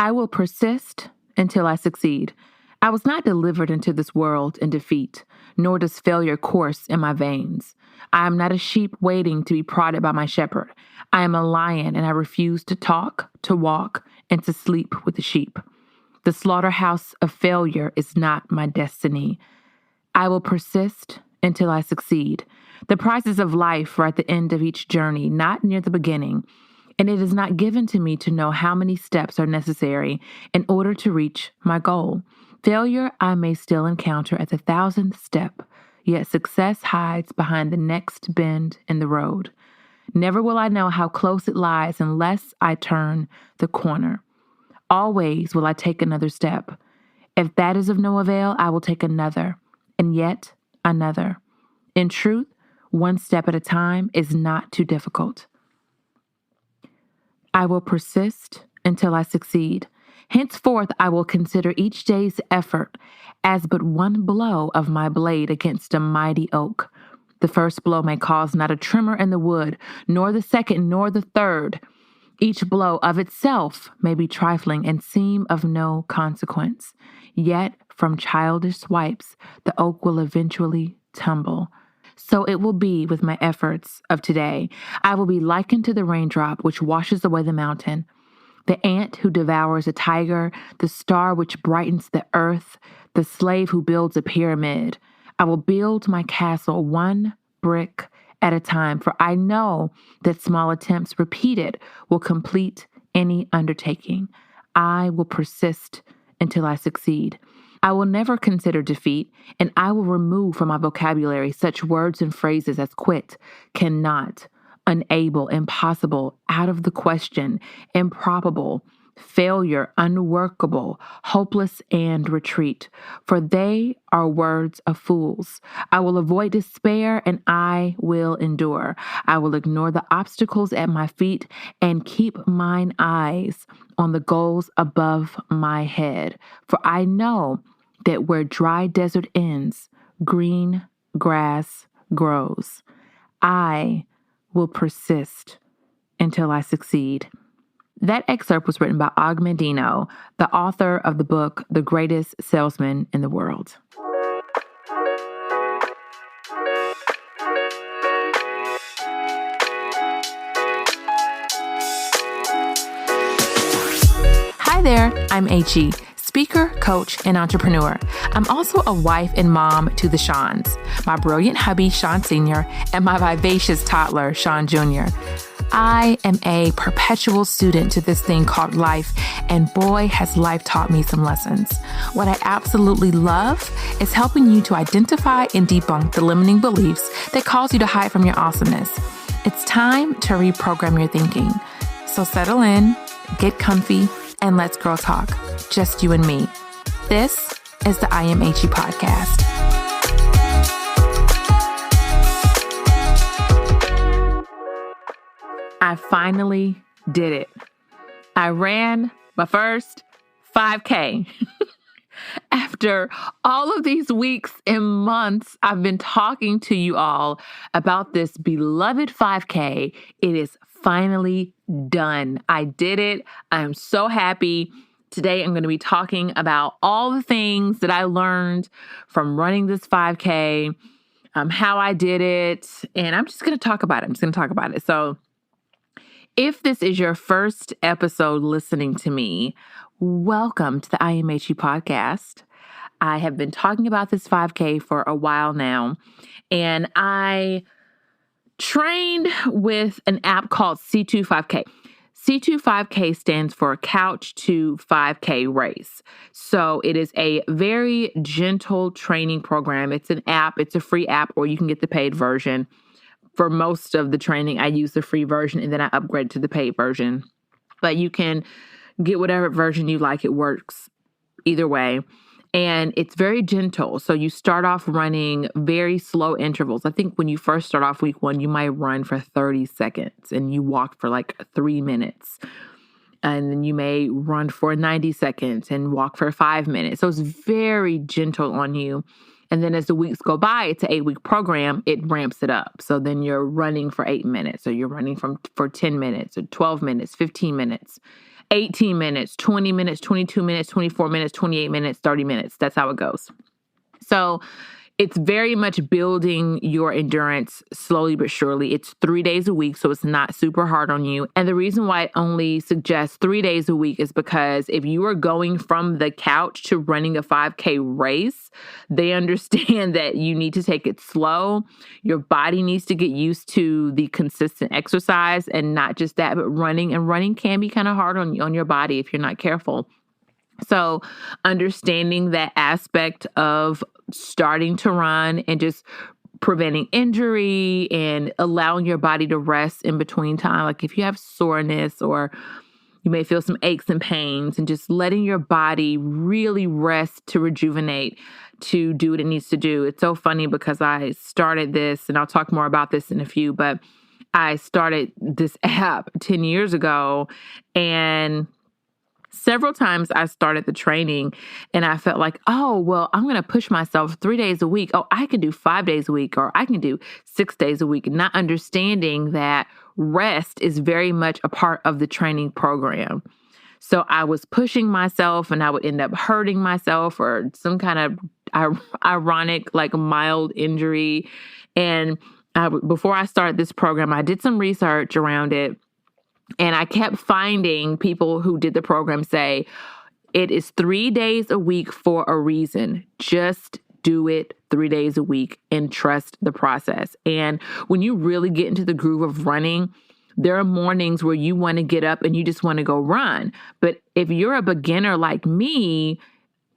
I will persist until I succeed. I was not delivered into this world in defeat, nor does failure course in my veins. I am not a sheep waiting to be prodded by my shepherd. I am a lion, and I refuse to talk, to walk, and to sleep with the sheep. The slaughterhouse of failure is not my destiny. I will persist until I succeed. The prizes of life are at the end of each journey, not near the beginning, and it is not given to me to know how many steps are necessary in order to reach my goal. Failure I may still encounter at the 1,000th step, yet success hides behind the next bend in the road. Never will I know how close it lies unless I turn the corner. Always will I take another step. If that is of no avail, I will take another, and yet another. In truth, one step at a time is not too difficult. I will persist until I succeed. Henceforth, I will consider each day's effort as but one blow of my blade against a mighty oak. The first blow may cause not a tremor in the wood, nor the second, nor the third. Each blow of itself may be trifling and seem of no consequence. Yet, from childish swipes, the oak will eventually tumble. So it will be with my efforts of today. I will be likened to the raindrop which washes away the mountain, the ant who devours a tiger, the star which brightens the earth, the slave who builds a pyramid. I will build my castle one brick at a time, for I know that small attempts repeated will complete any undertaking. I will persist until I succeed. I will never consider defeat, and I will remove from my vocabulary such words and phrases as quit, cannot, unable, impossible, out of the question, improbable, failure, unworkable, hopeless, and retreat. For they are words of fools. I will avoid despair, and I will endure. I will ignore the obstacles at my feet and keep mine eyes on the goals above my head. For I know that where dry desert ends, green grass grows. I will persist until I succeed. That excerpt was written by Og Mandino, the author of the book, The Greatest Salesman in the World. Hi there, I'm Achie, speaker, coach, and entrepreneur. I'm also a wife and mom to the Seans, my brilliant hubby, Sean Sr., and my vivacious toddler, Sean Jr. I am a perpetual student to this thing called life, and boy, has life taught me some lessons. What I absolutely love is helping you to identify and debunk the limiting beliefs that cause you to hide from your awesomeness. It's time to reprogram your thinking. So settle in, get comfy, and let's girl talk. Just you and me. This is the I Am Achie podcast. I finally did it. I ran my first 5K. After all of these weeks and months, I've been talking to you all about this beloved 5K. It is finally done. I did it. I'm so happy. Today, I'm going to be talking about all the things that I learned from running this 5K, how I did it, and I'm just going to talk about it. So if this is your first episode listening to me, welcome to the I Am Achie podcast. I have been talking about this 5K for a while now, and I trained with an app called C25K. C25K stands for Couch to 5K Race. So it is a very gentle training program. It's an app. It's a free app, or you can get the paid version. For most of the training, I use the free version, and then I upgrade to the paid version. But you can get whatever version you like. It works either way. And it's very gentle. So you start off running very slow intervals. I think when you first start off week 1, you might run for 30 seconds and you walk for like 3 minutes. And then you may run for 90 seconds and walk for 5 minutes. So it's very gentle on you. And then as the weeks go by, it's an 8-week program, it ramps it up. So then you're running for 8 minutes. So you're running for 10 minutes or 12 minutes, 15 minutes. 18 minutes, 20 minutes, 22 minutes, 24 minutes, 28 minutes, 30 minutes. That's how it goes. So it's very much building your endurance slowly but surely. It's 3 days a week, so it's not super hard on you. And the reason why I only suggest 3 days a week is because if you are going from the couch to running a 5K race, they understand that you need to take it slow. Your body needs to get used to the consistent exercise, and not just that, but running. And running can be kind of hard on your body if you're not careful. So understanding that aspect of starting to run and just preventing injury and allowing your body to rest in between time. Like if you have soreness or you may feel some aches and pains, and just letting your body really rest to rejuvenate, to do what it needs to do. It's so funny because I started this, and I'll talk more about this in a few, but I started this app 10 years ago, and several times I started the training and I felt like, oh, well, I'm going to push myself 3 days a week. Oh, I can do 5 days a week, or I can do 6 days a week. Not understanding that rest is very much a part of the training program. So I was pushing myself and I would end up hurting myself or some kind of ironic, like mild injury. And before I started this program, I did some research around it. And I kept finding people who did the program say, it is 3 days a week for a reason. Just do it 3 days a week and trust the process. And when you really get into the groove of running, there are mornings where you want to get up and you just want to go run. But if you're a beginner like me,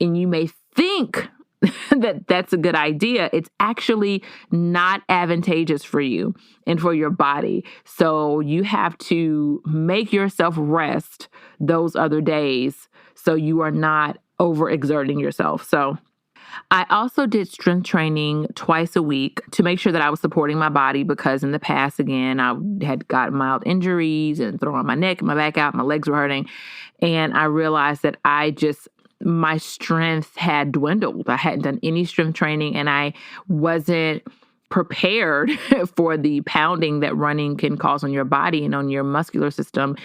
and you may think that that's a good idea, it's actually not advantageous for you and for your body. So you have to make yourself rest those other days so you are not overexerting yourself. So I also did strength training twice a week to make sure that I was supporting my body, because in the past, again, I had gotten mild injuries and throwing my neck and my back out, my legs were hurting. And I realized that my strength had dwindled. I hadn't done any strength training, and I wasn't prepared for the pounding that running can cause on your body and on your muscular system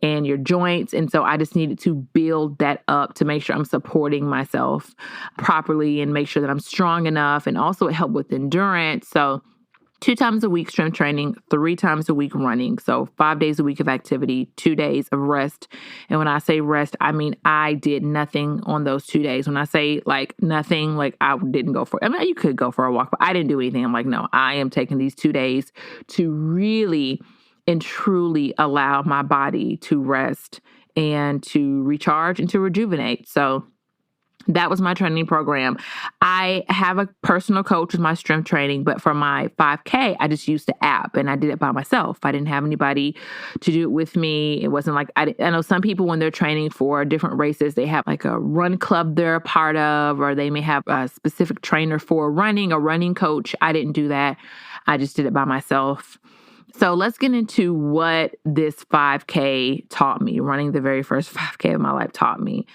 and your joints. And so I just needed to build that up to make sure I'm supporting myself properly and make sure that I'm strong enough. And also it helped with endurance. So 2 times a week strength training, 3 times a week running. So 5 days a week of activity, 2 days of rest. And when I say rest, I mean I did nothing on those 2 days. When I say like nothing, like I didn't go for, I mean, you could go for a walk, but I didn't do anything. I'm like, no, I am taking these 2 days to really and truly allow my body to rest and to recharge and to rejuvenate. So that was my training program. I have a personal coach with my strength training, but for my 5K, I just used the app and I did it by myself. I didn't have anybody to do it with me. It wasn't like, I know some people when they're training for different races, they have like a run club they're a part of, or they may have a specific trainer for running, a running coach. I didn't do that. I just did it by myself. So let's get into what this 5K taught me, running the very first 5K of my life taught me.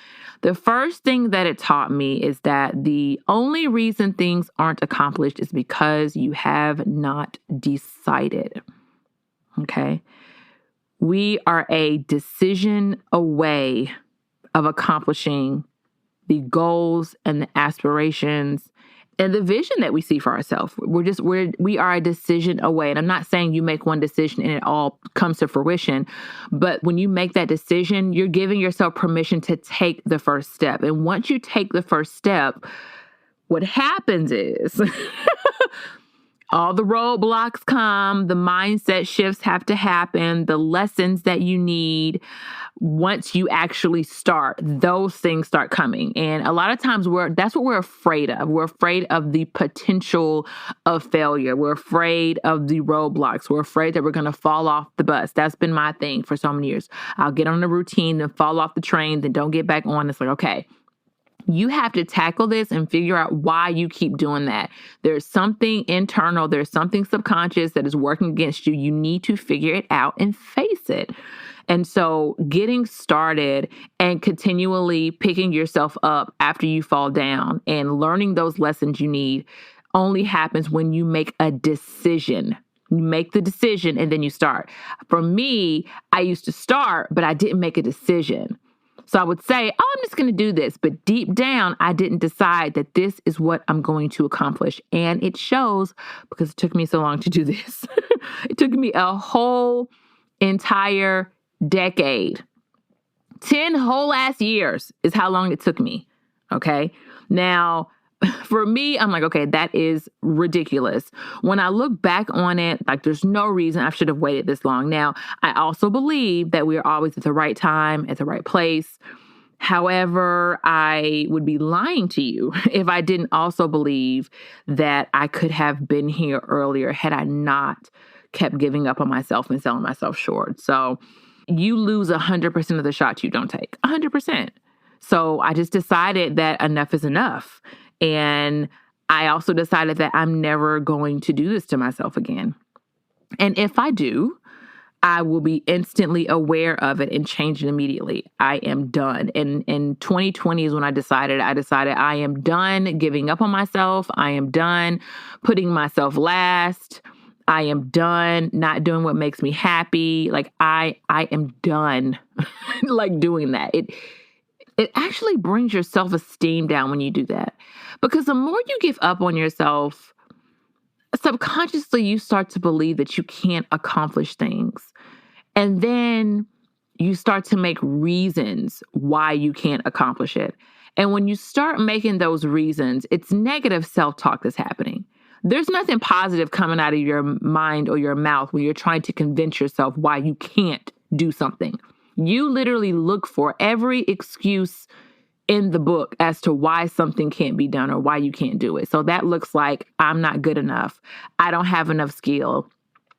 The first thing that it taught me is that the only reason things aren't accomplished is because you have not decided. Okay? We are a decision away of accomplishing the goals and the aspirations and the vision that we see for ourselves. We are a decision away. And I'm not saying you make one decision and it all comes to fruition, but when you make that decision, you're giving yourself permission to take the first step. And once you take the first step, what happens is all the roadblocks come, the mindset shifts have to happen, the lessons that you need. Once you actually start, those things start coming. And a lot of times that's what we're afraid of. We're afraid of the potential of failure. We're afraid of the roadblocks. We're afraid that we're going to fall off the bus. That's been my thing for so many years. I'll get on a routine and fall off the train, then don't get back on. It's like, okay, you have to tackle this and figure out why you keep doing that. There's something internal, there's something subconscious that is working against you. You need to figure it out and face it. And so getting started and continually picking yourself up after you fall down and learning those lessons you need only happens when you make a decision. You make the decision and then you start. For me, I used to start, but I didn't make a decision. So I would say, oh, I'm just going to do this. But deep down, I didn't decide that this is what I'm going to accomplish. And it shows because it took me so long to do this. It took me a whole entire decade. 10 whole ass years is how long it took me. Okay. Now, for me, I'm like, okay, that is ridiculous. When I look back on it, like there's no reason I should have waited this long. Now, I also believe that we are always at the right time, at the right place. However, I would be lying to you if I didn't also believe that I could have been here earlier had I not kept giving up on myself and selling myself short. So you lose 100% of the shots you don't take, 100%. So I just decided that enough is enough. And I also decided that I'm never going to do this to myself again. And if I do, I will be instantly aware of it and change it immediately. I am done. And in 2020 is when I decided I am done giving up on myself. I am done putting myself last. I am done not doing what makes me happy. Like I am done like doing that. It actually brings your self-esteem down when you do that. Because the more you give up on yourself, subconsciously you start to believe that you can't accomplish things. And then you start to make reasons why you can't accomplish it. And when you start making those reasons, it's negative self-talk that's happening. There's nothing positive coming out of your mind or your mouth when you're trying to convince yourself why you can't do something. You literally look for every excuse in the book as to why something can't be done or why you can't do it. So that looks like I'm not good enough. I don't have enough skill.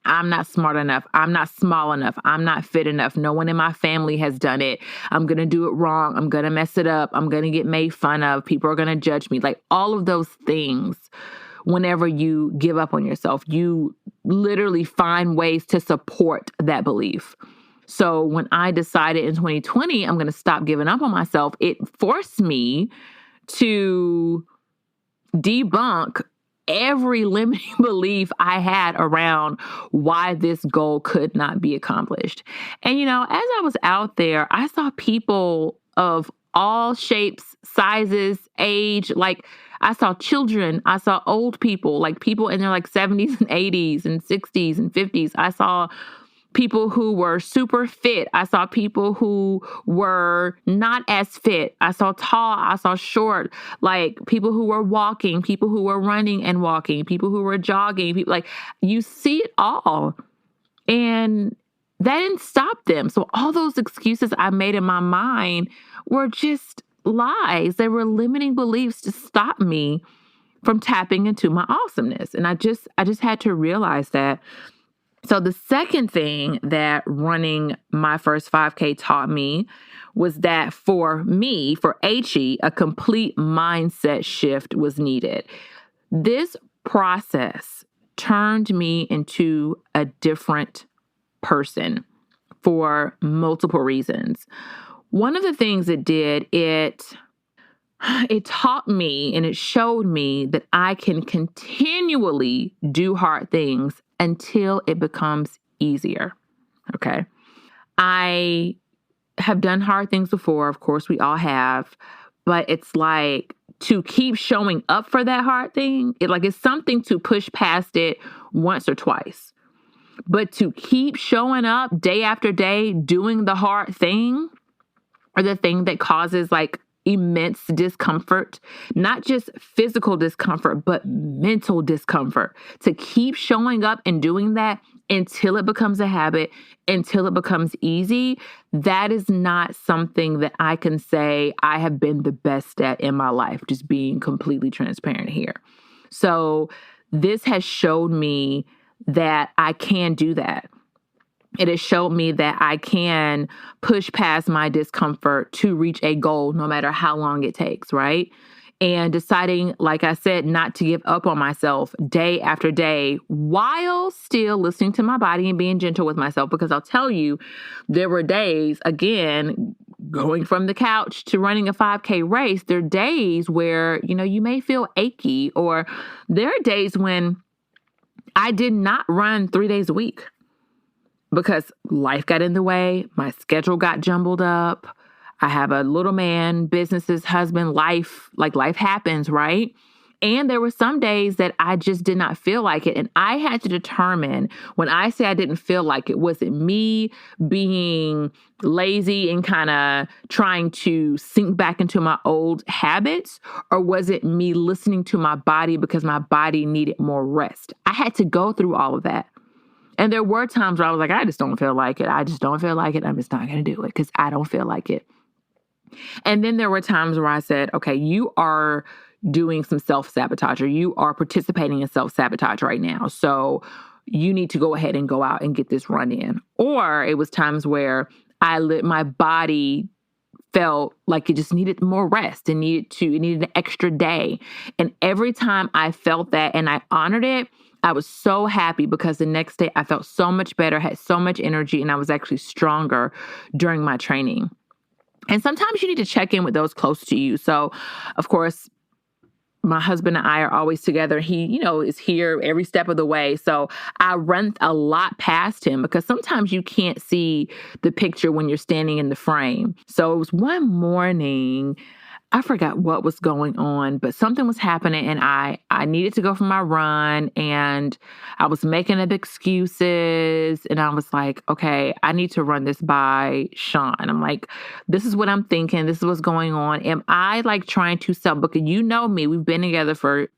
I'm not smart enough. I'm not small enough. I'm not fit enough. No one in my family has done it. I'm going to do it wrong. I'm going to mess it up. I'm going to get made fun of. People are going to judge me. Like all of those things. Whenever you give up on yourself, you literally find ways to support that belief. So when I decided in 2020, I'm going to stop giving up on myself, it forced me to debunk every limiting belief I had around why this goal could not be accomplished. And, as I was out there, I saw people of all shapes, sizes, age, like I saw children, I saw old people, like people in their like 70s and 80s and 60s and 50s. I saw people who were super fit. I saw people who were not as fit. I saw tall, I saw short, like people who were walking, people who were running and walking, people who were jogging, people like you see it all. And that didn't stop them. So all those excuses I made in my mind were just lies. They were limiting beliefs to stop me from tapping into my awesomeness. And I just had to realize that. So the second thing that running my first 5K taught me was that for me, for Achie, a complete mindset shift was needed. This process turned me into a different person for multiple reasons. One of the things it did, it taught me and it showed me that I can continually do hard things until it becomes easier. Okay. I have done hard things before. Of course, we all have, but it's like to keep showing up for that hard thing. It's something to push past it once or twice, but to keep showing up day after day, doing the hard thing or the thing that causes like immense discomfort, not just physical discomfort, but mental discomfort, to keep showing up and doing that until it becomes a habit, until it becomes easy, that is not something that I can say I have been the best at in my life, just being completely transparent here. So this has showed me that I can do that. It has showed me that I can push past my discomfort to reach a goal, no matter how long it takes, right? And deciding, like I said, not to give up on myself day after day while still listening to my body and being gentle with myself. Because I'll tell you, there were days, again, going from the couch to running a 5K race, there are days where, you may feel achy, or there are days when I did not run 3 days a week because life got in the way. My schedule got jumbled up. I have a little man, businesses, husband, life, like life happens, right? And there were some days that I just did not feel like it. And I had to determine, when I say I didn't feel like it, was it me being lazy and kind of trying to sink back into my old habits? Or was it me listening to my body because my body needed more rest? I had to go through all of that. And there were times where I was like, I just don't feel like it. I just don't feel like it. I'm just not going to do it because I don't feel like it. And then there were times where I said, okay, you are doing some self-sabotage, or you are participating in self-sabotage right now. So you need to go ahead and go out and get this run in. Or it was times where my body felt like it just needed more rest and it needed an extra day. And every time I felt that and I honored it, I was so happy because the next day I felt so much better, had so much energy, and I was actually stronger during my training. And sometimes you need to check in with those close to you. So, of course, my husband and I are always together. He, is here every step of the way. So I run a lot past him because sometimes you can't see the picture when you're standing in the frame. So it was one morning, I forgot what was going on, but something was happening and I needed to go for my run, and I was making up excuses, and I was like, okay, I need to run this by Sean. I'm like, this is what I'm thinking. This is what's going on. Am I like trying to because you know me, we've been together for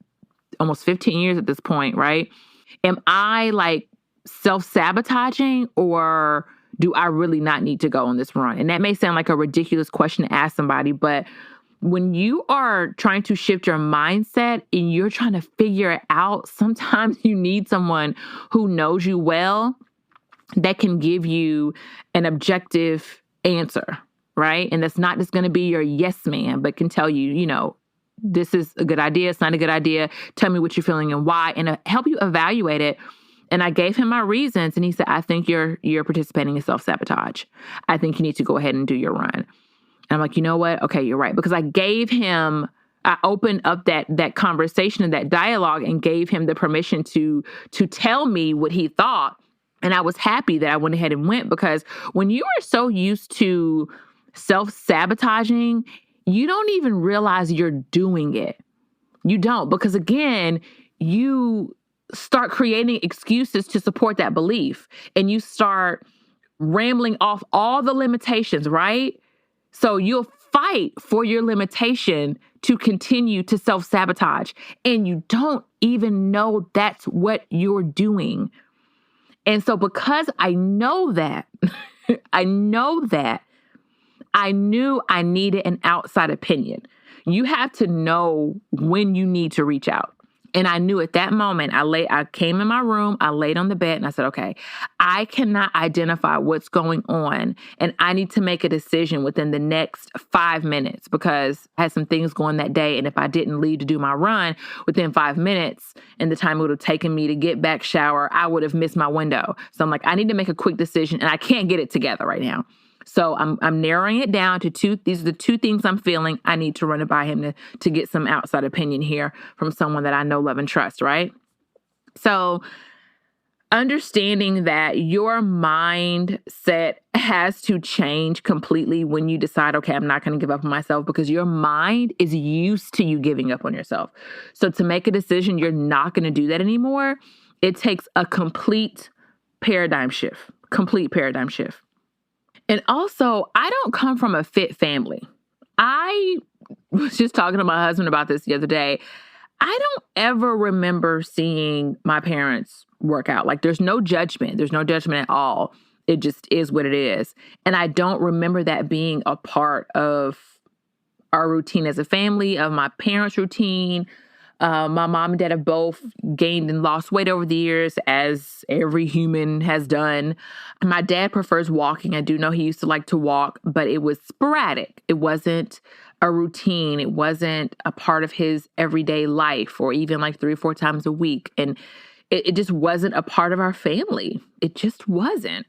almost 15 years at this point, right? Am I like self-sabotaging, or do I really not need to go on this run? And that may sound like a ridiculous question to ask somebody, but when you are trying to shift your mindset and you're trying to figure it out, sometimes you need someone who knows you well that can give you an objective answer, right? And that's not just going to be your yes man, but can tell you, this is a good idea, it's not a good idea. Tell me what you're feeling and why, and help you evaluate it. And I gave him my reasons, and he said, I think you're participating in self-sabotage. I think you need to go ahead and do your run. And I'm like, you know what? Okay, you're right. Because I opened up that conversation and that dialogue and gave him the permission to tell me what he thought. And I was happy that I went ahead and went, because when you are so used to self-sabotaging, you don't even realize you're doing it. You don't, because again, you start creating excuses to support that belief, and you start rambling off all the limitations, right? So you'll fight for your limitation to continue to self-sabotage, and you don't even know that's what you're doing. And so because I know that, I knew I needed an outside opinion. You have to know when you need to reach out. And I knew at that moment, I came in my room, I laid on the bed, and I said, okay, I cannot identify what's going on, and I need to make a decision within the next 5 minutes, because I had some things going that day, and if I didn't leave to do my run within 5 minutes, and the time it would have taken me to get back, shower, I would have missed my window. So I'm like, I need to make a quick decision, and I can't get it together right now. So I'm narrowing it down to two. These are the two things I'm feeling. I need to run it by him to get some outside opinion here from someone that I know, love, and trust, right? So understanding that your mindset has to change completely when you decide, okay, I'm not going to give up on myself, because your mind is used to you giving up on yourself. So to make a decision, you're not going to do that anymore. It takes a complete paradigm shift. And also, I don't come from a fit family. I was just talking to my husband about this the other day. I don't ever remember seeing my parents work out. Like, there's no judgment. There's no judgment at all. It just is what it is. And I don't remember that being a part of our routine as a family, of my parents' routine. My mom and dad have both gained and lost weight over the years, as every human has done. My dad prefers walking. I do know he used to like to walk, but it was sporadic. It wasn't a routine. It wasn't a part of his everyday life, or even like 3 or 4 times a week. And it just wasn't a part of our family. It just wasn't.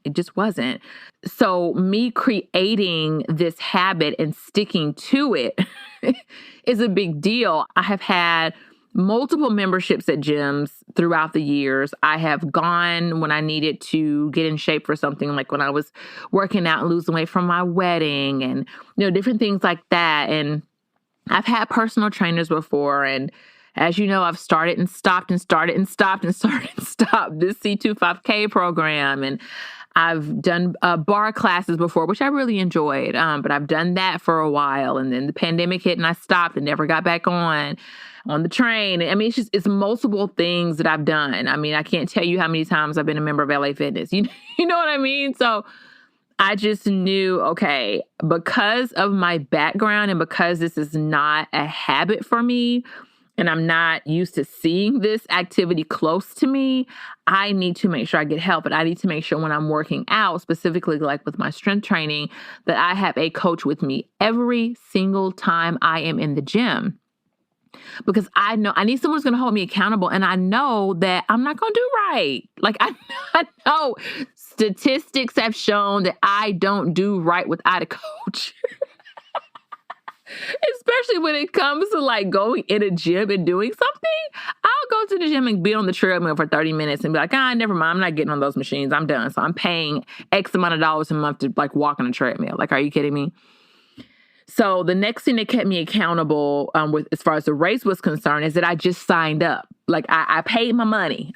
So me creating this habit and sticking to it is a big deal. I have had multiple memberships at gyms throughout the years. I have gone when I needed to get in shape for something, like when I was working out and losing weight from my wedding and, different things like that. And I've had personal trainers before. And as you know, I've started and stopped and started and stopped and started and stopped this C25K program. And I've done bar classes before, which I really enjoyed. But I've done that for a while. And then the pandemic hit and I stopped and never got back on the train. I mean, it's multiple things that I've done. I mean, I can't tell you how many times I've been a member of LA Fitness. You know what I mean? So I just knew, okay, because of my background and because this is not a habit for me, and I'm not used to seeing this activity close to me, I need to make sure I get help. And I need to make sure when I'm working out, specifically like with my strength training, that I have a coach with me every single time I am in the gym. Because I know I need someone who's going to hold me accountable. And I know that I'm not going to do right. Like I know statistics have shown that I don't do right without a coach. Especially when it comes to like going in a gym and doing something. I'll go to the gym and be on the treadmill for 30 minutes and be like, never mind. I'm not getting on those machines. I'm done. So I'm paying X amount of dollars a month to like walk on a treadmill. Like, are you kidding me? So the next thing that kept me accountable with as far as the race was concerned is that I just signed up. Like I paid my money.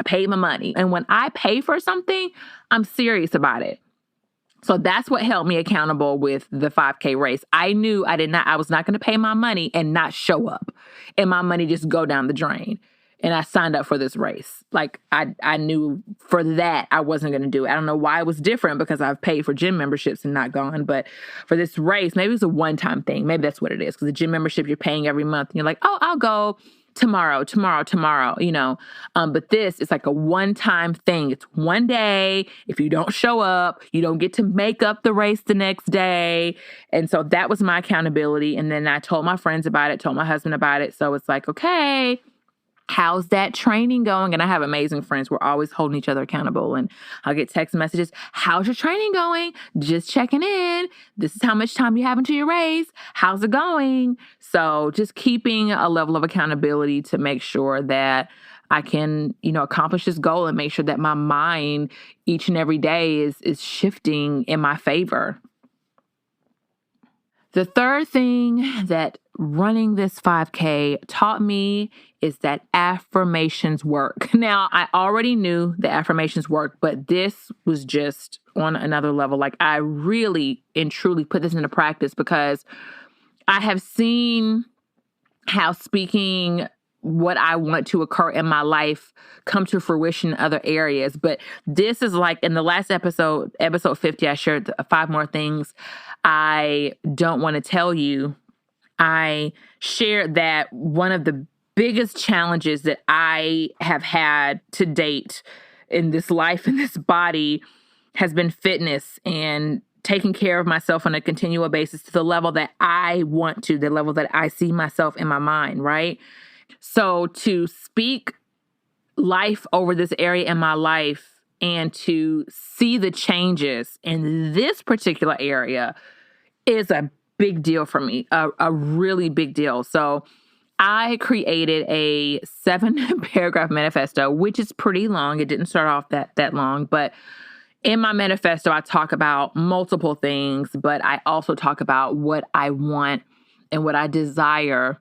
And when I pay for something, I'm serious about it. So that's what held me accountable with the 5K race. I knew I was not going to pay my money and not show up and my money just go down the drain. And I signed up for this race. Like I knew for that I wasn't going to do it. I don't know why it was different because I've paid for gym memberships and not gone. But for this race, maybe it's a one-time thing. Maybe that's what it is. Because the gym membership you're paying every month. And you're like, oh, I'll go tomorrow, but this is like a one-time thing. It's one day. If you don't show up, you don't get to make up the race the next day. And so that was my accountability. And then I told my friends about it, told my husband about it. So it's like, okay, how's that training going? And I have amazing friends. We're always holding each other accountable. And I'll get text messages. How's your training going? Just checking in. This is how much time you have until your race. How's it going? So just keeping a level of accountability to make sure that I can, accomplish this goal and make sure that my mind each and every day is shifting in my favor. The third thing that running this 5K taught me is that affirmations work. Now, I already knew that affirmations work, but this was just on another level. Like I really and truly put this into practice because I have seen how speaking what I want to occur in my life come to fruition in other areas. But this is like in the last episode 50, I shared 5 more things I don't want to tell you. I shared that one of the biggest challenges that I have had to date in this life, in this body, has been fitness and taking care of myself on a continual basis to the level that I want to, the level that I see myself in my mind, right? So to speak life over this area in my life and to see the changes in this particular area is a big deal for me, a really big deal. So I created a 7-paragraph manifesto, which is pretty long. It didn't start off that long, but in my manifesto, I talk about multiple things, but I also talk about what I want and what I desire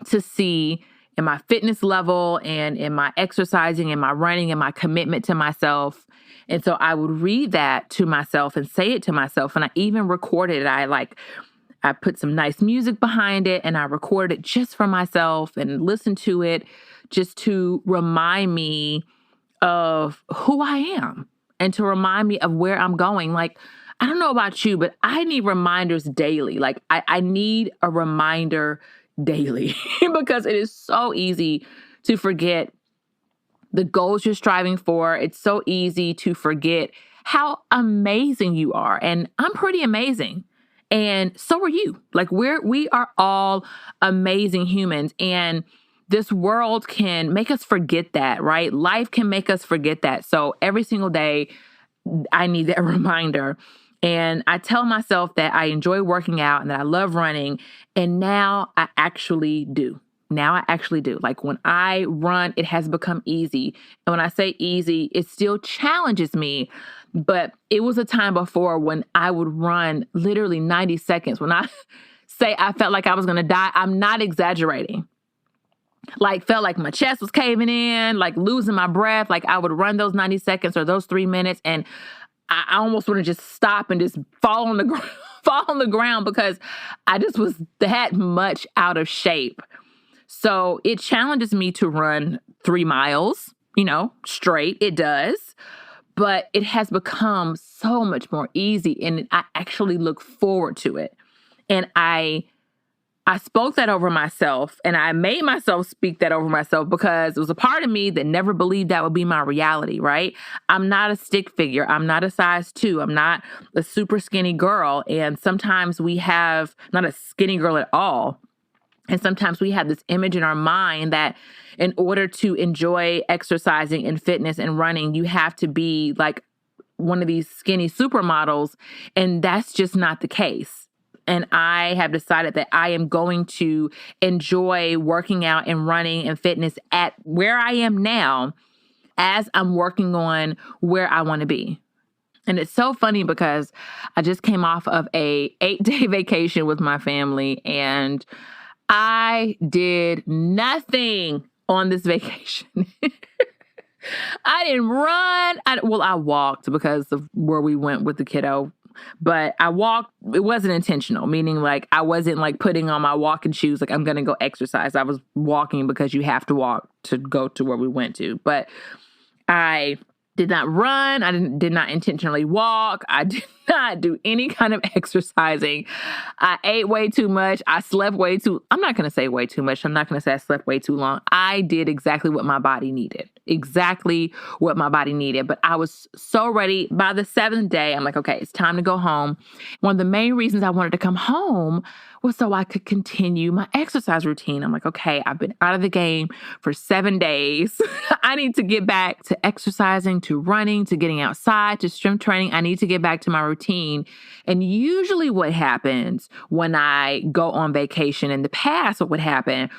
to see in my fitness level and in my exercising and my running and my commitment to myself. And so I would read that to myself and say it to myself. And I even recorded it. I put some nice music behind it and I recorded it just for myself and listened to it just to remind me of who I am and to remind me of where I'm going. Like, I don't know about you, but I need reminders daily. Like I need a reminder daily because it is so easy to forget the goals you're striving for. It's so easy to forget how amazing you are. And I'm pretty amazing. And so are you. Like we are all amazing humans. And this world can make us forget that, right? Life can make us forget that. So every single day, I need that reminder. And I tell myself that I enjoy working out and that I love running. And now I actually do. Now I actually do. Like when I run, it has become easy. And when I say easy, it still challenges me. But it was a time before when I would run literally 90 seconds. When I say I felt like I was going to die, I'm not exaggerating. Like felt like my chest was caving in, like losing my breath. Like I would run those 90 seconds or those 3 minutes, and I almost want to just stop and just fall on the ground, fall on the ground because I just was that much out of shape. So it challenges me to run 3 miles, straight. It does. But it has become so much more easy, and I actually look forward to it. And I spoke that over myself, and I made myself speak that over myself because it was a part of me that never believed that would be my reality, right? I'm not a stick figure. I'm not a size 2. I'm not a super skinny girl. And sometimes we have not a skinny girl at all. And sometimes we have this image in our mind that in order to enjoy exercising and fitness and running, you have to be like one of these skinny supermodels. And that's just not the case. And I have decided that I am going to enjoy working out and running and fitness at where I am now as I'm working on where I want to be. And it's so funny because I just came off of a 8-day vacation with my family, and I did nothing on this vacation. I didn't run. I walked because of where we went with the kiddo, but I walked. It wasn't intentional, meaning like I wasn't like putting on my walking shoes, like I'm going to go exercise. I was walking because you have to walk to go to where we went to. But I did not run. I did not intentionally walk. I did not do any kind of exercising. I ate way too much. I slept way too. I'm not going to say way too much. I'm not going to say I slept way too long. I did exactly what my body needed. But I was so ready. By the 7th day, I'm like, okay, it's time to go home. One of the main reasons I wanted to come home was so I could continue my exercise routine. I'm like, okay, I've been out of the game for 7 days. I need to get back to exercising, to running, to getting outside, to strength training. I need to get back to my routine. And usually what happens when I go on vacation, in the past, what would happen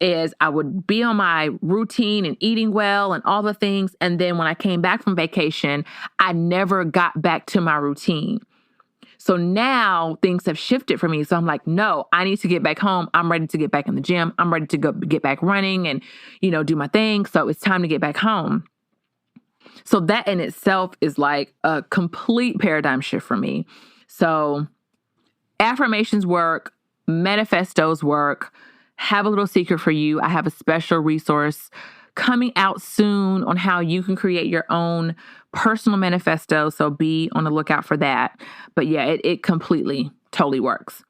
is I would be on my routine and eating well and all the things. And then when I came back from vacation, I never got back to my routine. So now things have shifted for me. So I'm like, no, I need to get back home. I'm ready to get back in the gym. I'm ready to go get back running and, do my thing. So it's time to get back home. So that in itself is like a complete paradigm shift for me. So affirmations work, manifestos work. Have a little secret for you. I have a special resource coming out soon on how you can create your own personal manifesto. So be on the lookout for that. But yeah, it completely, totally works.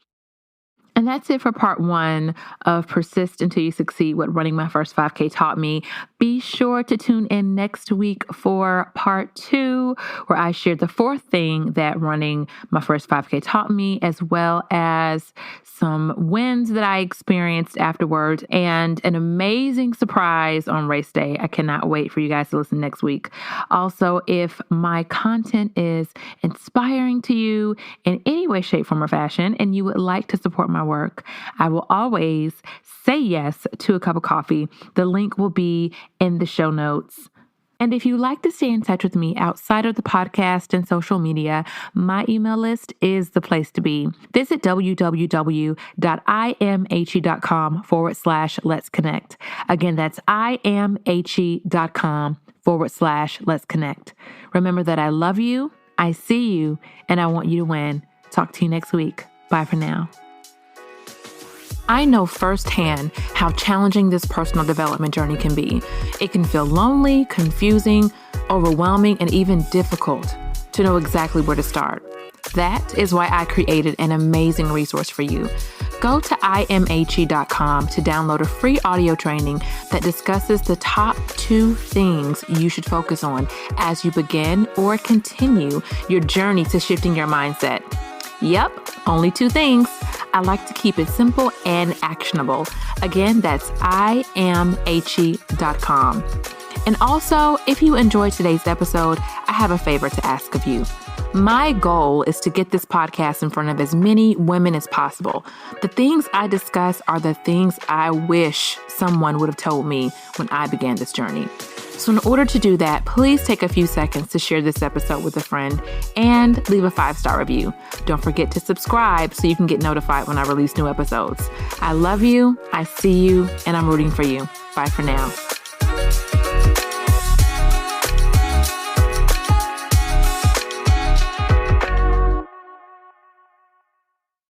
And that's it for part 1 of Persist Until You Succeed, What Running My First 5K Taught Me. Be sure to tune in next week for part 2, where I share the 4th thing that running my first 5K taught me, as well as some wins that I experienced afterwards and an amazing surprise on race day. I cannot wait for you guys to listen next week. Also, if my content is inspiring to you in any way, shape, form, or fashion, and you would like to support my work, I will always say yes to a cup of coffee. The link will be in the show notes. And if you'd like to stay in touch with me outside of the podcast and social media, my email list is the place to be. Visit www.imachie.com/let's connect. Again, that's imachie.com/let's connect. Remember that I love you, I see you, and I want you to win. Talk to you next week. Bye for now. I know firsthand how challenging this personal development journey can be. It can feel lonely, confusing, overwhelming, and even difficult to know exactly where to start. That is why I created an amazing resource for you. Go to imachie.com to download a free audio training that discusses the top 2 things you should focus on as you begin or continue your journey to shifting your mindset. Yep, only 2 things. I like to keep it simple and actionable. Again, that's imachie.com. And also, if you enjoyed today's episode, I have a favor to ask of you. My goal is to get this podcast in front of as many women as possible. The things I discuss are the things I wish someone would have told me when I began this journey. So in order to do that, please take a few seconds to share this episode with a friend and leave a 5-star review. Don't forget to subscribe so you can get notified when I release new episodes. I love you, I see you, and I'm rooting for you. Bye for now.